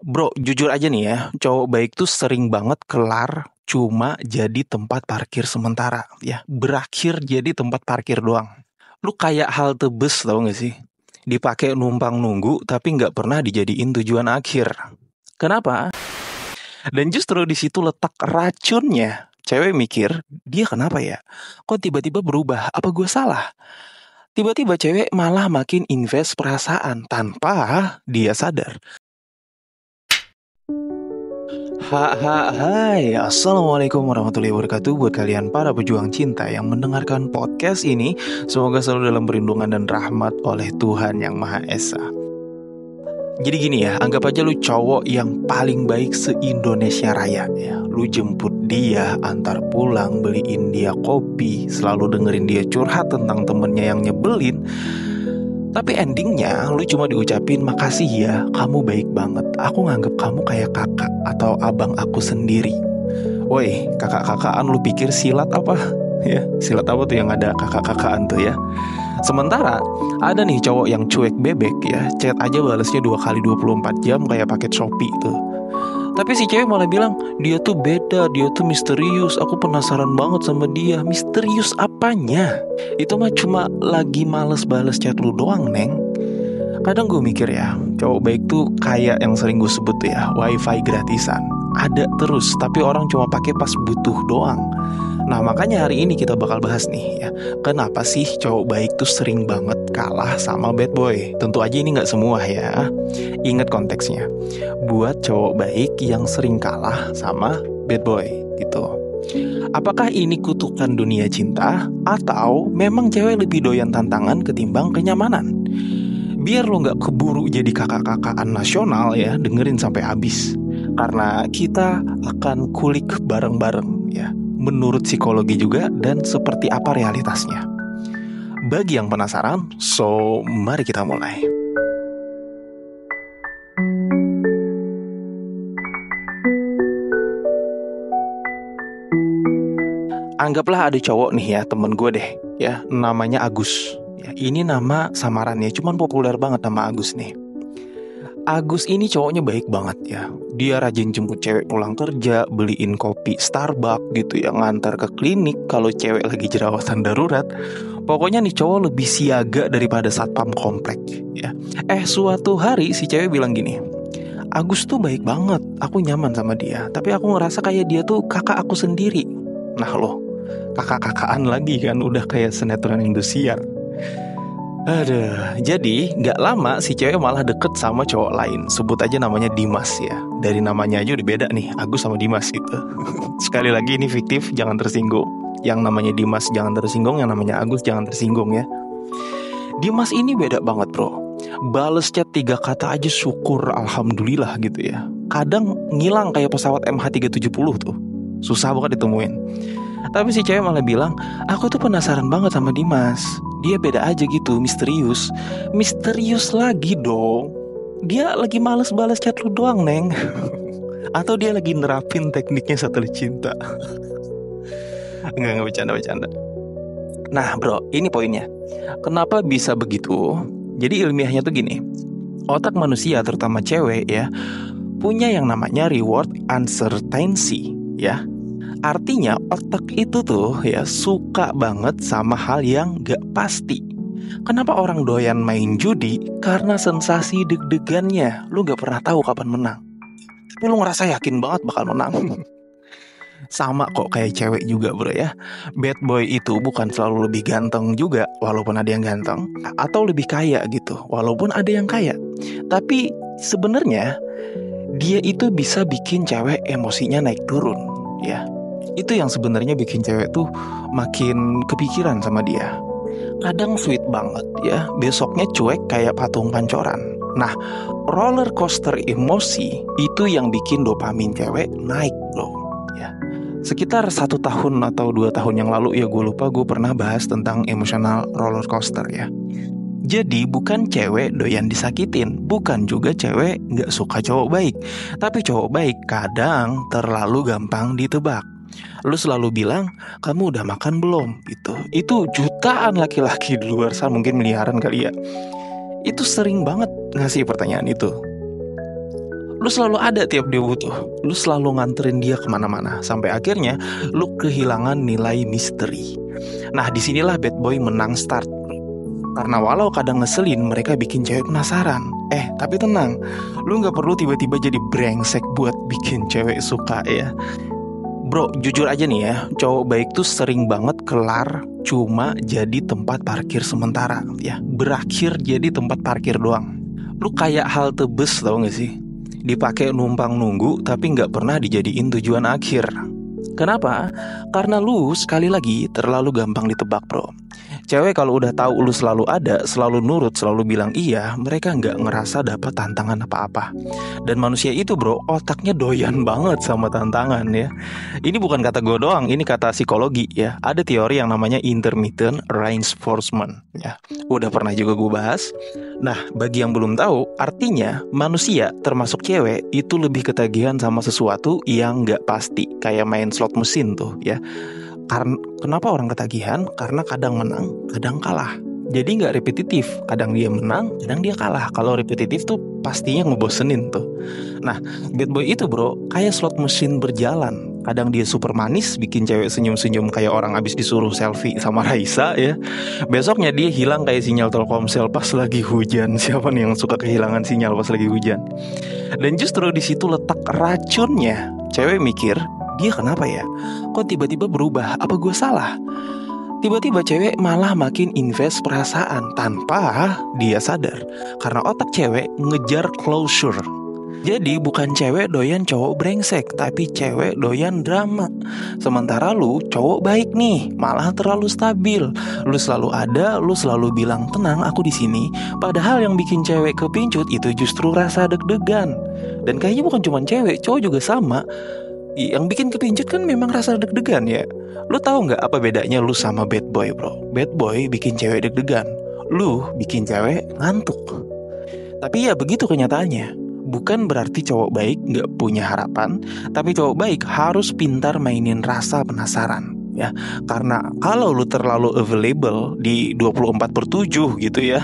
Bro, jujur aja nih ya, cowok baik tuh sering banget kelar cuma jadi tempat parkir sementara ya. Berakhir jadi tempat parkir doang. Lu kayak halte bus tau gak sih? Dipakai numpang nunggu tapi nggak pernah dijadiin tujuan akhir. Kenapa? Dan justru di situ letak racunnya. Cewek mikir, dia kenapa ya? Kok tiba-tiba berubah? Apa gue salah? Tiba-tiba cewek malah makin invest perasaan tanpa dia sadar. Hai, Assalamualaikum warahmatullahi wabarakatuh. Buat kalian para pejuang cinta yang mendengarkan podcast ini, semoga selalu dalam perlindungan dan rahmat oleh Tuhan Yang Maha Esa. Jadi gini ya, anggap aja lu cowok yang paling baik se-Indonesia Raya ya. Lu jemput dia, antar pulang, beliin dia kopi, selalu dengerin dia curhat tentang temennya yang nyebelin. Tapi endingnya lu cuma diucapin makasih ya, kamu baik banget. Aku nganggep kamu kayak kakak atau abang aku sendiri. Woi, kakak-kakaan lu pikir silat apa? Ya, silat apa tuh yang ada kakak-kakaan tuh ya? Sementara ada nih cowok yang cuek bebek ya, chat aja balesnya 2 kali 24 jam kayak paket Shopee tuh. Tapi si cewek malah bilang, dia tuh beda, dia tuh misterius. Aku penasaran banget sama dia. Misterius apanya? Itu mah cuma lagi males bales chat lu doang, Neng. Kadang gue mikir ya, cowok baik tuh kayak yang sering gue sebut tuh ya, wifi gratisan. Ada terus, tapi orang cuma pakai pas butuh doang. Nah makanya hari ini kita bakal bahas nih ya, kenapa sih cowok baik tuh sering banget kalah sama bad boy. Tentu aja ini gak semua ya. Ingat konteksnya, buat cowok baik yang sering kalah sama bad boy gitu. Apakah ini kutukan dunia cinta, atau memang cewek lebih doyan tantangan ketimbang kenyamanan? Biar lo gak keburu jadi kakak-kakaan nasional ya, dengerin sampai habis. Karena kita akan kulik bareng-bareng ya, menurut psikologi juga dan seperti apa realitasnya. Bagi yang penasaran, so mari kita mulai. Anggaplah ada cowok nih ya, temen gue deh ya, namanya Agus ya, ini nama samarannya, cuman populer banget nama Agus nih. Agus ini cowoknya baik banget ya. Dia rajin jemput cewek pulang kerja, beliin kopi Starbucks gitu ya, ngantar ke klinik kalau cewek lagi jerawatan darurat. Pokoknya nih cowok lebih siaga daripada satpam komplek ya. Suatu hari si cewek bilang gini, Agus tuh baik banget, aku nyaman sama dia, tapi aku ngerasa kayak dia tuh kakak aku sendiri. Nah loh, kakak-kakaan lagi kan, udah kayak sinetron Indosiar. Aduh, jadi gak lama si cewek malah deket sama cowok lain. Sebut aja namanya Dimas ya. Dari namanya aja udah beda nih, Agus sama Dimas gitu. Sekali lagi ini fiktif, jangan tersinggung. Yang namanya Dimas jangan tersinggung, yang namanya Agus jangan tersinggung ya. Dimas ini beda banget bro. Bales chat 3 kata aja syukur alhamdulillah gitu ya. Kadang ngilang kayak pesawat MH370 tuh. Susah banget ditemuin. Tapi si cewek malah bilang, aku tuh penasaran banget sama Dimas. Dia beda aja gitu, misterius. Misterius lagi dong. Dia lagi males balas chat lu doang, Neng. Atau dia lagi nerapin tekniknya satelit cinta. Enggak bercanda. Nah bro, ini poinnya. Kenapa bisa begitu? Jadi ilmiahnya tuh gini, otak manusia terutama cewek ya, punya yang namanya reward uncertainty ya. Artinya otak itu tuh ya suka banget sama hal yang gak pasti. Kenapa orang doyan main judi? Karena sensasi deg-degannya. Lu gak pernah tahu kapan menang, tapi lu ngerasa yakin banget bakal menang. Sama kok kayak cewek juga bro ya. Bad boy itu bukan selalu lebih ganteng juga, walaupun ada yang ganteng, atau lebih kaya gitu, walaupun ada yang kaya. Tapi sebenarnya dia itu bisa bikin cewek emosinya naik turun ya. Itu yang sebenarnya bikin cewek tuh makin kepikiran sama dia. Kadang sweet banget ya, besoknya cuek kayak patung pancoran. Nah, roller coaster emosi itu yang bikin dopamin cewek naik loh ya. Sekitar 1 tahun atau 2 tahun yang lalu ya, gue lupa, gue pernah bahas tentang emotional roller coaster ya. Jadi bukan cewek doyan disakitin, bukan juga cewek gak suka cowok baik. Tapi cowok baik kadang terlalu gampang ditebak. Lu selalu bilang, kamu udah makan belum? Gitu. Itu jutaan laki-laki di luar sana, mungkin miliaran kali ya, itu sering banget ngasih pertanyaan itu. Lu selalu ada tiap dia butuh. Lu selalu nganterin dia kemana-mana. Sampai akhirnya lu kehilangan nilai misteri. Nah, disinilah bad boy menang start. Karena walau kadang ngeselin, mereka bikin cewek penasaran. Tapi tenang, lu gak perlu tiba-tiba jadi brengsek buat bikin cewek suka ya. Bro, jujur aja nih ya, cowok baik tuh sering banget kelar cuma jadi tempat parkir sementara ya. Berakhir jadi tempat parkir doang. Lu kayak halte bus, tau gak sih? Dipakai numpang nunggu tapi gak pernah dijadiin tujuan akhir. Kenapa? Karena lu sekali lagi terlalu gampang ditebak, bro. Cewek kalau udah tahu lu selalu ada, selalu nurut, selalu bilang iya, mereka nggak ngerasa dapat tantangan apa-apa. Dan manusia itu, bro, otaknya doyan banget sama tantangan ya. Ini bukan kata gue doang, ini kata psikologi ya. Ada teori yang namanya intermittent reinforcement ya. Udah pernah juga gue bahas. Nah, bagi yang belum tahu, artinya manusia termasuk cewek itu lebih ketagihan sama sesuatu yang nggak pasti, kayak main slot mesin tuh ya. Kenapa orang ketagihan? Karena kadang menang, kadang kalah. Jadi nggak repetitif. Kadang dia menang, kadang dia kalah. Kalau repetitif tuh pastinya ngebosenin tuh. Nah, bad boy itu, bro, kayak slot mesin berjalan. Kadang dia super manis, bikin cewek senyum-senyum kayak orang abis disuruh selfie sama Raisa ya. Besoknya dia hilang kayak sinyal Telkomsel pas lagi hujan. Siapa nih yang suka kehilangan sinyal pas lagi hujan? Dan justru di situ letak racunnya. Cewek mikir, dia kenapa ya? Kok tiba-tiba berubah? Apa gue salah? Tiba-tiba cewek malah makin invest perasaan tanpa dia sadar. Karena otak cewek ngejar closure. Jadi bukan cewek doyan cowok brengsek, tapi cewek doyan drama. Sementara lu cowok baik nih, malah terlalu stabil. Lu selalu ada, lu selalu bilang tenang aku di sini. Padahal yang bikin cewek kepincut itu justru rasa deg-degan. Dan kayaknya bukan cuma cewek, cowok juga sama. Yang bikin kepincut kan memang rasa deg-degan ya. Lu tahu nggak apa bedanya lu sama bad boy, bro? Bad boy bikin cewek deg-degan, lu bikin cewek ngantuk. Tapi ya begitu kenyataannya. Bukan berarti cowok baik nggak punya harapan, tapi cowok baik harus pintar mainin rasa penasaran ya. Karena kalau lu terlalu available di 24/7 gitu ya,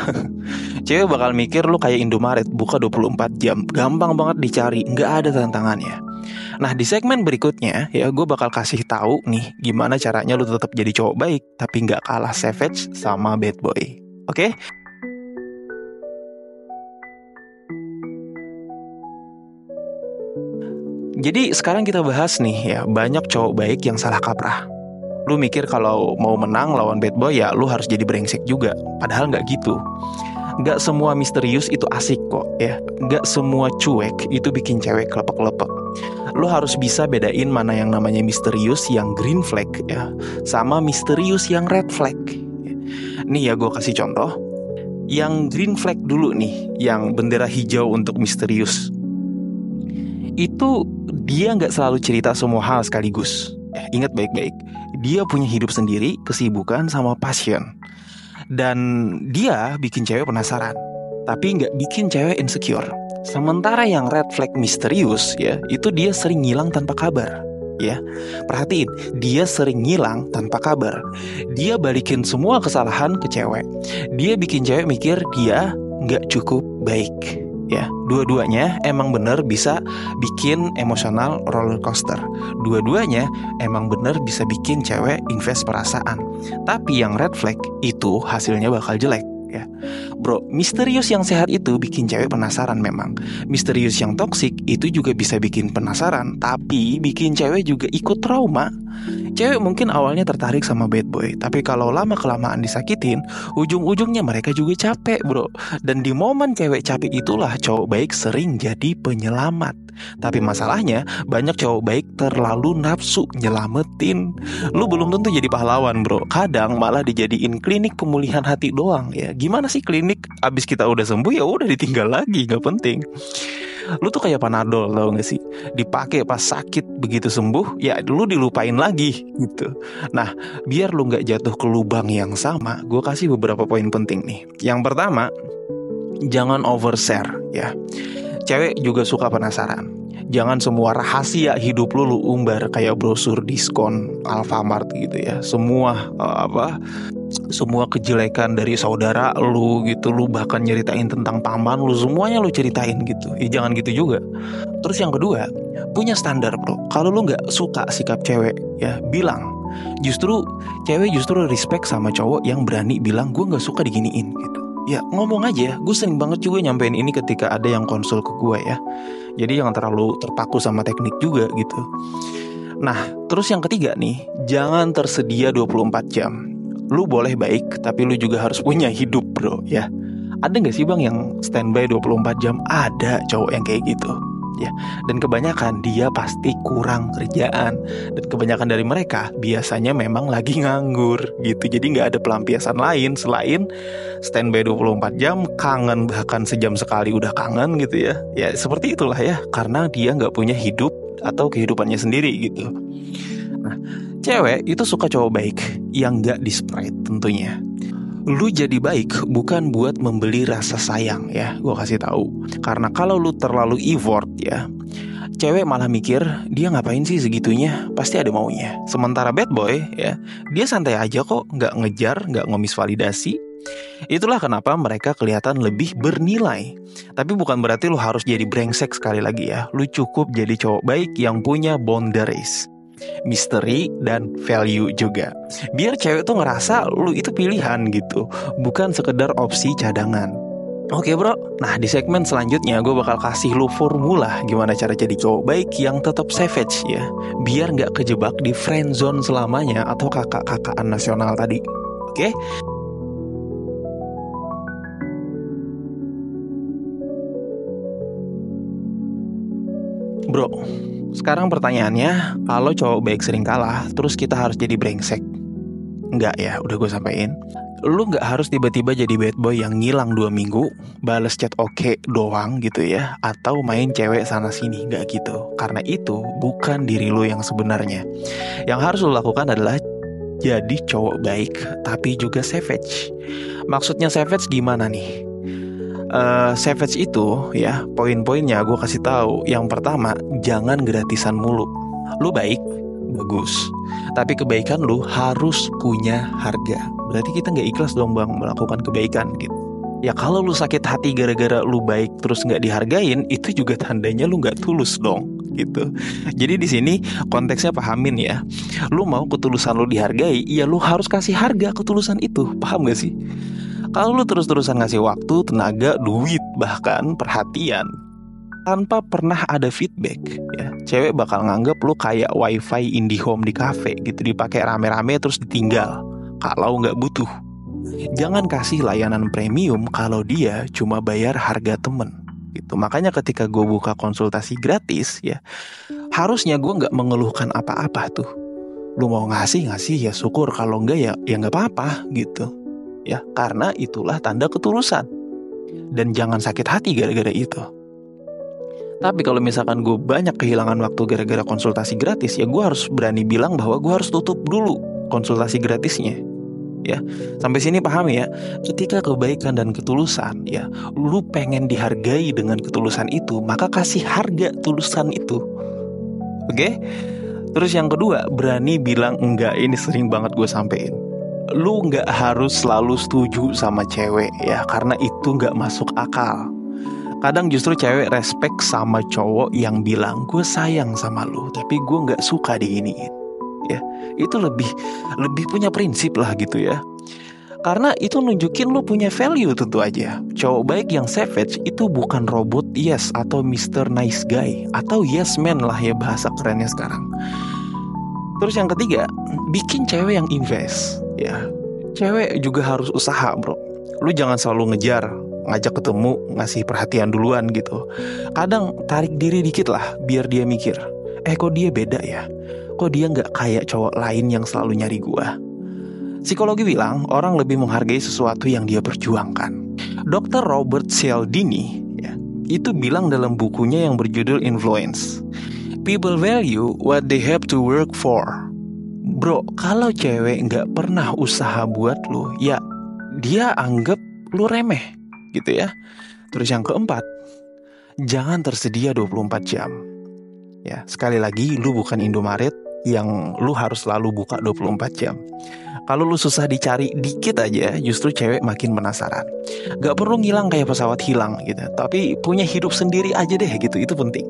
cewek bakal mikir lu kayak Indomaret, buka 24 jam, gampang banget dicari, nggak ada tantangannya. Nah, di segmen berikutnya ya gue bakal kasih tahu nih gimana caranya lu tetap jadi cowok baik tapi nggak kalah savage sama bad boy. Oke? Jadi sekarang kita bahas nih ya, banyak cowok baik yang salah kaprah. Lu mikir kalau mau menang lawan bad boy ya lu harus jadi brengsek juga. Padahal nggak gitu. Nggak semua misterius itu asik kok ya. Nggak semua cuek itu bikin cewek kelepek-kelepek. Lu harus bisa bedain mana yang namanya misterius yang green flag ya, sama misterius yang red flag. Nih ya gue kasih contoh. Yang green flag dulu nih, yang bendera hijau untuk misterius. Itu dia nggak selalu cerita semua hal sekaligus. Ingat baik-baik, dia punya hidup sendiri, kesibukan sama passion. Dan dia bikin cewek penasaran, tapi nggak bikin cewek insecure. Sementara yang red flag misterius ya, itu dia sering ngilang tanpa kabar. Ya, perhatiin, dia sering ngilang tanpa kabar. Dia balikin semua kesalahan ke cewek. Dia bikin cewek mikir dia nggak cukup baik. Ya, dua-duanya emang bener bisa bikin emosional roller coaster. Dua-duanya emang bener bisa bikin cewek invest perasaan. Tapi yang red flag itu hasilnya bakal jelek ya. Bro, misterius yang sehat itu bikin cewek penasaran memang. Misterius yang toksik itu juga bisa bikin penasaran, tapi bikin cewek juga ikut trauma. Cewek mungkin awalnya tertarik sama bad boy, tapi kalau lama-kelamaan disakitin, ujung-ujungnya mereka juga capek, bro. Dan di momen cewek capek itulah cowok baik sering jadi penyelamat. Tapi masalahnya, banyak cowok baik terlalu nafsu nyelamatin. Lu belum tentu jadi pahlawan, bro. Kadang malah dijadiin klinik pemulihan hati doang ya. Gimana sih klinik? Abis kita udah sembuh ya udah ditinggal lagi, gak penting. Lu tuh kayak Panadol, tau gak sih? Dipakai pas sakit, begitu sembuh ya lu dilupain lagi gitu. Nah, biar lu gak jatuh ke lubang yang sama, gue kasih beberapa poin penting nih. Yang pertama, jangan overshare ya. Cewek juga suka penasaran. Jangan semua rahasia hidup lu umbar kayak brosur diskon Alfamart gitu ya. Semua semua kejelekan dari saudara lu gitu, lu bahkan nyeritain tentang paman lu, semuanya lu ceritain gitu. Jangan gitu juga. Terus yang kedua, punya standar bro. Kalau lu nggak suka sikap cewek, ya bilang. Cewek justru respect sama cowok yang berani bilang gue nggak suka diginiin gitu. Ya ngomong aja. Gue sering banget juga nyampein ini ketika ada yang konsul ke gue ya. Jadi jangan terlalu terpaku sama teknik juga gitu. Nah, terus yang ketiga nih, jangan tersedia 24 jam. Lu boleh baik, tapi lu juga harus punya hidup bro ya. Ada gak sih bang yang standby 24 jam? Ada cowok yang kayak gitu ya. Dan kebanyakan dia pasti kurang kerjaan. Dan kebanyakan dari mereka biasanya memang lagi nganggur gitu. Jadi gak ada pelampiasan lain selain standby 24 jam, kangen bahkan sejam sekali udah kangen gitu ya. Ya seperti itulah ya, karena dia gak punya hidup atau kehidupannya sendiri gitu. Nah, cewek itu suka cowok baik yang gak di-sprite tentunya. Lu jadi baik bukan buat membeli rasa sayang ya, gue kasih tahu. Karena kalau lu terlalu effort ya, cewek malah mikir dia ngapain sih segitunya, pasti ada maunya. Sementara bad boy ya, dia santai aja kok, gak ngejar, gak ngomis validasi. Itulah kenapa mereka kelihatan lebih bernilai. Tapi bukan berarti lu harus jadi brengsek sekali lagi ya. Lu cukup jadi cowok baik yang punya boundaries, misteri, dan value juga. Biar cewek tuh ngerasa lu itu pilihan gitu, bukan sekedar opsi cadangan. Oke bro, nah di segmen selanjutnya gue bakal kasih lu formula gimana cara jadi cowok baik yang tetap savage ya, biar gak kejebak di friendzone selamanya atau kakak-kakaan nasional tadi. Oke? Bro, sekarang pertanyaannya, kalau cowok baik sering kalah, terus kita harus jadi brengsek? Enggak ya, udah gue sampein. Lu gak harus tiba-tiba jadi bad boy yang ngilang 2 minggu, bales chat oke doang gitu ya, atau main cewek sana-sini, gak gitu. Karena itu bukan diri lu yang sebenarnya. Yang harus lu lakukan adalah jadi cowok baik, tapi juga savage. Maksudnya savage gimana nih? Savage itu ya, poin-poinnya gue kasih tahu. Yang pertama, jangan gratisan mulu. Lu baik, bagus, tapi kebaikan lu harus punya harga. Berarti kita gak ikhlas dong bang melakukan kebaikan gitu. Ya kalau lu sakit hati gara-gara lu baik terus gak dihargain, itu juga tandanya lu gak tulus dong gitu. Jadi di sini konteksnya pahamin ya. Lu mau ketulusan lu dihargai, ya lu harus kasih harga ketulusan itu. Paham gak sih? Kalau lu terus-terusan ngasih waktu, tenaga, duit, bahkan perhatian tanpa pernah ada feedback ya, cewek bakal nganggep lu kayak wifi IndiHome di cafe gitu, dipakai rame-rame terus ditinggal kalau nggak butuh. Jangan kasih layanan premium kalau dia cuma bayar harga temen gitu. Makanya ketika gue buka konsultasi gratis ya, harusnya gue nggak mengeluhkan apa-apa tuh. Lu mau ngasih ya syukur, kalau enggak ya nggak apa-apa gitu ya, karena itulah tanda ketulusan. Dan jangan sakit hati gara-gara itu. Tapi kalau misalkan gue banyak kehilangan waktu gara-gara konsultasi gratis, ya gue harus berani bilang bahwa gue harus tutup dulu konsultasi gratisnya ya. Sampai sini paham ya? Ketika kebaikan dan ketulusan ya, lu pengen dihargai dengan ketulusan itu, maka kasih harga tulusan itu. Oke? Terus yang kedua, berani bilang enggak. Ini sering banget gue sampein. Lu gak harus selalu setuju sama cewek ya, karena itu gak masuk akal. Kadang justru cewek respect sama cowok yang bilang gue sayang sama lu, tapi gue gak suka diginiin ya. Itu lebih punya prinsip lah gitu ya. Karena itu nunjukin lu punya value tentu aja. Cowok baik yang savage itu bukan robot yes atau Mr. Nice Guy atau yes man lah ya bahasa kerennya sekarang. Terus yang ketiga, bikin cewek yang invest ya. Cewek juga harus usaha bro. Lu jangan selalu ngejar, ngajak ketemu, ngasih perhatian duluan gitu. Kadang tarik diri dikit lah, biar dia mikir, kok dia beda ya, kok dia gak kayak cowok lain yang selalu nyari gua. Psikologi bilang orang lebih menghargai sesuatu yang dia perjuangkan. Dr. Robert Cialdini ya, itu bilang dalam bukunya yang berjudul Influence, people value what they have to work for. Bro, kalau cewek gak pernah usaha buat lu, ya dia anggap lu remeh gitu ya. Terus yang keempat, jangan tersedia 24 jam ya. Sekali lagi, lu bukan Indomaret yang lu harus selalu buka 24 jam. Kalau lu susah dicari dikit aja, justru cewek makin penasaran. Gak perlu ngilang kayak pesawat hilang gitu, tapi punya hidup sendiri aja deh gitu, itu penting.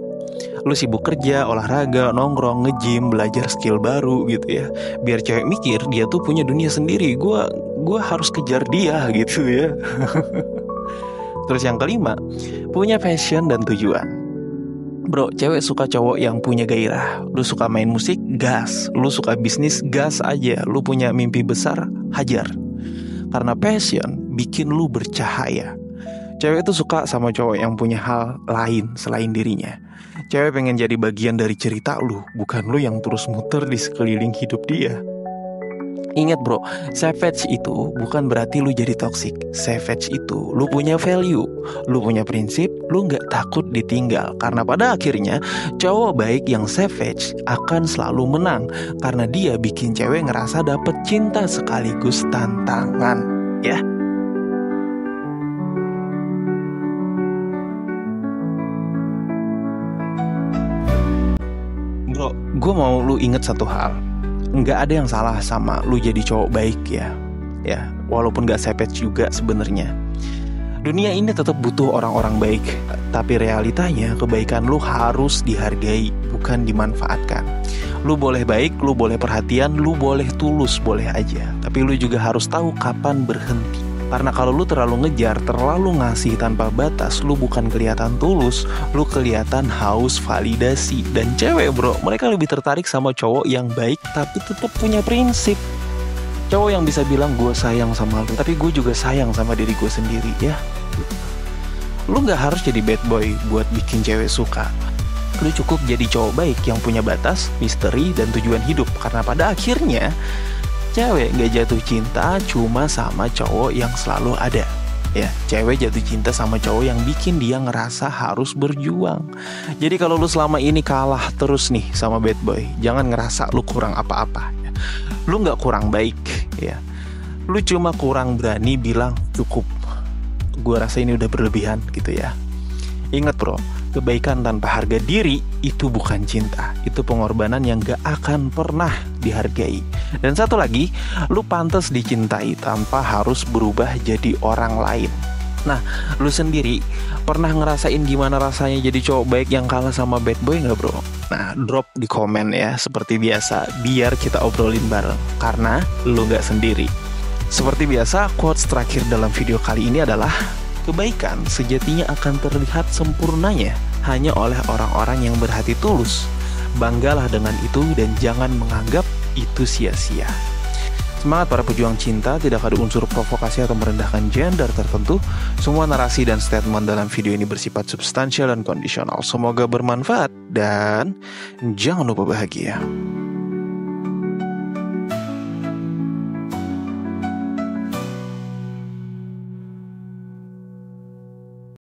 Lu sibuk kerja, olahraga, nongkrong, nge-gym, belajar skill baru gitu ya. Biar cewek mikir dia tuh punya dunia sendiri. Gua harus kejar dia gitu ya. Terus yang kelima, punya passion dan tujuan. Bro, cewek suka cowok yang punya gairah. Lu suka main musik, gas. Lu suka bisnis, gas aja. Lu punya mimpi besar, hajar. Karena passion bikin lu bercahaya. Cewek itu suka sama cowok yang punya hal lain selain dirinya. Cewek pengen jadi bagian dari cerita lu, bukan lu yang terus muter di sekeliling hidup dia. Ingat bro, savage itu bukan berarti lu jadi toxic. Savage itu lu punya value, lu punya prinsip, lu gak takut ditinggal. Karena pada akhirnya cowok baik yang savage akan selalu menang, karena dia bikin cewek ngerasa dapet cinta sekaligus tantangan. Ya. Bro, gue mau lu inget satu hal. Nggak ada yang salah sama lu jadi cowok baik ya. Walaupun nggak savage juga sebenarnya. Dunia ini tetap butuh orang-orang baik, tapi realitanya kebaikan lu harus dihargai, bukan dimanfaatkan. Lu boleh baik, lu boleh perhatian, lu boleh tulus, boleh aja. Tapi lu juga harus tahu kapan berhenti. Karena kalau lu terlalu ngejar, terlalu ngasih tanpa batas, lu bukan kelihatan tulus, lu kelihatan haus validasi. Dan cewek bro, mereka lebih tertarik sama cowok yang baik tapi tetap punya prinsip. Cowok yang bisa bilang gue sayang sama lu, tapi gue juga sayang sama diri gue sendiri ya. Lu gak harus jadi bad boy buat bikin cewek suka. Lu cukup jadi cowok baik yang punya batas, misteri, dan tujuan hidup. Karena pada akhirnya cewek gak jatuh cinta cuma sama cowok yang selalu ada. Ya, cewek jatuh cinta sama cowok yang bikin dia ngerasa harus berjuang. Jadi kalau lu selama ini kalah terus nih sama bad boy, jangan ngerasa lu kurang apa-apa. Lu gak kurang baik ya. Lu cuma kurang berani bilang cukup. Gue rasa ini udah berlebihan gitu ya. Ingat bro, kebaikan tanpa harga diri itu bukan cinta. Itu pengorbanan yang gak akan pernah dihargai. Dan satu lagi, lu pantas dicintai tanpa harus berubah jadi orang lain. Nah, lu sendiri pernah ngerasain gimana rasanya jadi cowok baik yang kalah sama bad boy gak bro? Nah, drop di komen ya, seperti biasa, biar kita obrolin bareng. Karena lu gak sendiri. Seperti biasa, quotes terakhir dalam video kali ini adalah, kebaikan sejatinya akan terlihat sempurnanya hanya oleh orang-orang yang berhati tulus. Banggalah dengan itu dan jangan menganggap itu sia-sia. Semangat para pejuang cinta, tidak ada unsur provokasi atau merendahkan gender tertentu. Semua narasi dan statement dalam video ini bersifat substansial dan kondisional. Semoga bermanfaat dan jangan lupa bahagia.